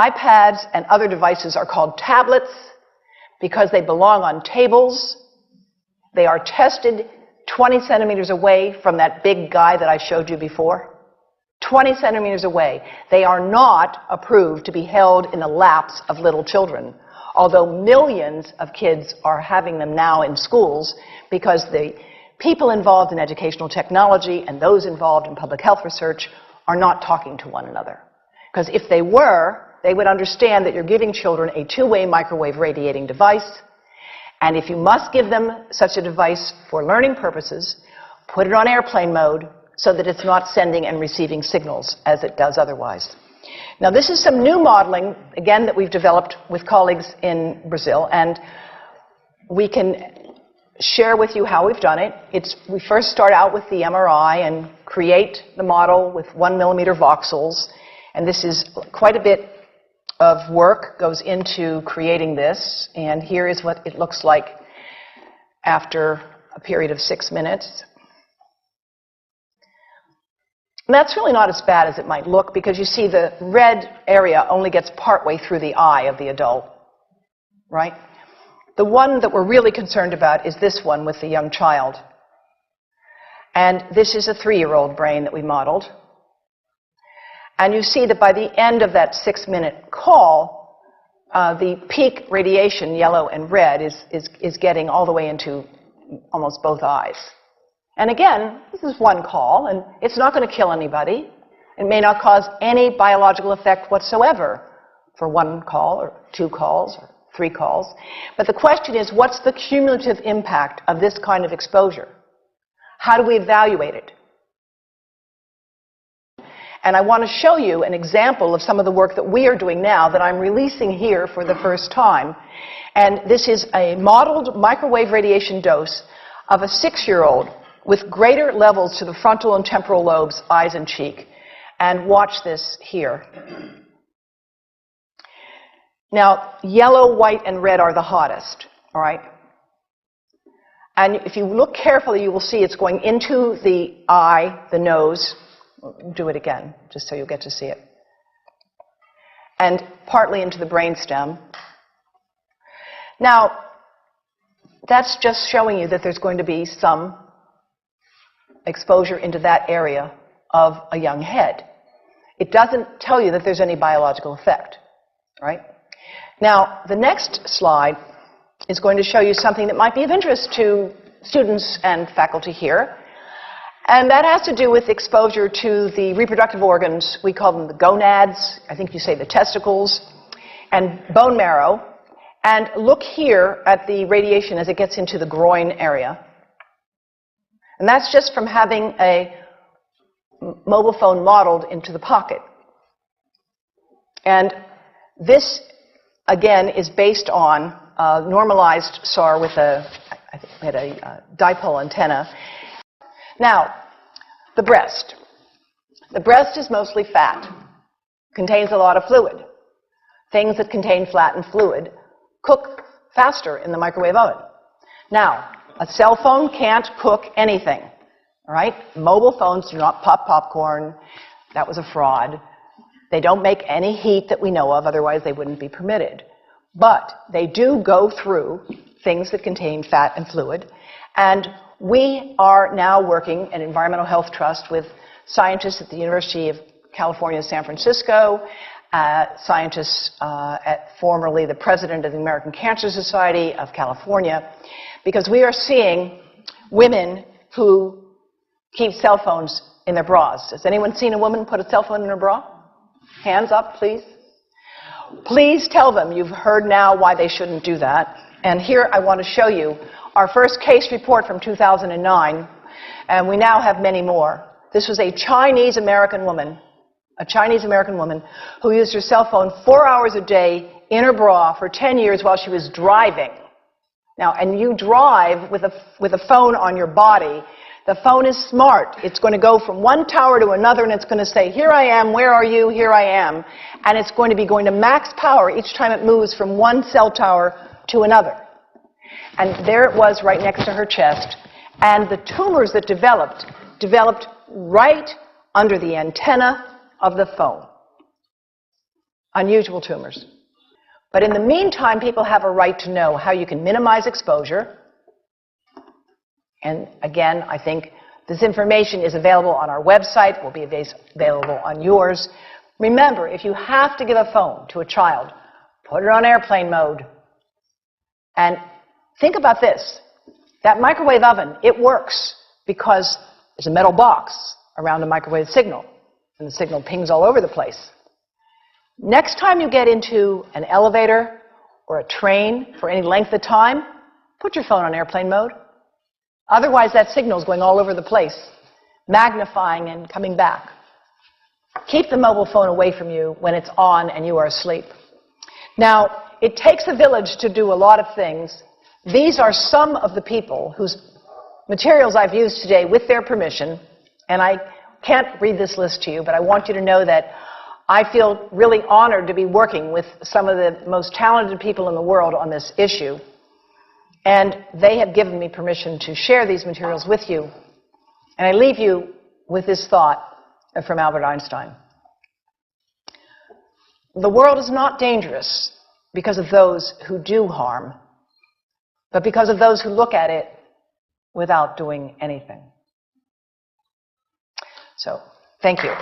iPads and other devices are called tablets because they belong on tables. They are tested 20 centimeters away from that big guy that I showed you before. 20 centimeters away. They are not approved to be held in the laps of little children, although millions of kids are having them now in schools because the people involved in educational technology and those involved in public health research are not talking to one another. Because if they were, they would understand that you're giving children a two-way microwave radiating device, and if you must give them such a device for learning purposes, put it on airplane mode so that it's not sending and receiving signals as it does otherwise. Now, this is some new modeling, again, that we've developed with colleagues in Brazil, and we can share with you how we've done it. We first start out with the MRI and create the model with 1 millimeter voxels, and this is quite a bit of work goes into creating this, and here is what it looks like after a period of 6 minutes. And that's really not as bad as it might look because you see the red area only gets partway through the eye of the adult, right? The one that we're really concerned about is this one with the young child. And this is a 3-year-old brain that we modeled. And you see that by the end of that 6-minute call, the peak radiation, yellow and red, is getting all the way into almost both eyes. And again, this is one call, and it's not going to kill anybody. It may not cause any biological effect whatsoever for 1 call or 2 calls or 3 calls. But the question is, what's the cumulative impact of this kind of exposure? How do we evaluate it? And I want to show you an example of some of the work that we are doing now that I'm releasing here for the first time. And this is a modeled microwave radiation dose of a 6-year-old with greater levels to the frontal and temporal lobes, eyes and cheek. And watch this here. Now, yellow, white, and red are the hottest, all right? And if you look carefully, you will see it's going into the eye, the nose. Do it again, just so you'll get to see it. And partly into the brainstem. Now, that's just showing you that there's going to be some exposure into that area of a young head. It doesn't tell you that there's any biological effect, right? Now, the next slide is going to show you something that might be of interest to students and faculty here. And that has to do with exposure to the reproductive organs. We call them the gonads. I think you say the testicles. And bone marrow. And look here at the radiation as it gets into the groin area. And that's just from having a mobile phone modeled into the pocket. And this, again, is based on normalized SAR with I think we had a dipole antenna. Now, the breast. The breast is mostly fat, contains a lot of fluid. Things that contain fat and fluid cook faster in the microwave oven. Now, a cell phone can't cook anything, all right? Mobile phones do not pop popcorn. That was a fraud. They don't make any heat that we know of, otherwise they wouldn't be permitted. But they do go through things that contain fat and fluid, and we are now working at Environmental Health Trust with scientists at the University of California, San Francisco, scientists at formerly the president of the American Cancer Society of California, because we are seeing women who keep cell phones in their bras. Has anyone seen a woman put a cell phone in her bra? Hands up, please. Please tell them you've heard now why they shouldn't do that. And here I want to show you our first case report from 2009, and we now have many more. This was a Chinese-American woman who used her cell phone 4 hours a day in her bra for 10 years while she was driving. Now, and you drive with a phone on your body. The phone is smart. It's going to go from one tower to another, and it's going to say, here I am, where are you, here I am. And it's going to be going to max power each time it moves from one cell tower to another. And there it was right next to her chest. And the tumors that developed right under the antenna of the phone. unusual tumors. But in the meantime, people have a right to know how you can minimize exposure. And again, I think this information is available on our website, will be available on yours. Remember, if you have to give a phone to a child, put it on airplane mode. And think about this. That microwave oven, it works because there's a metal box around the microwave signal, and the signal pings all over the place. Next time you get into an elevator or a train for any length of time, put your phone on airplane mode. Otherwise, that signal is going all over the place, magnifying and coming back. Keep the mobile phone away from you when it's on and you are asleep. Now, it takes a village to do a lot of things. These are some of the people whose materials I've used today with their permission, and I can't read this list to you, but I want you to know that I feel really honored to be working with some of the most talented people in the world on this issue. And they have given me permission to share these materials with you. And I leave you with this thought from Albert Einstein. The world is not dangerous because of those who do harm, but because of those who look at it without doing anything. So, thank you.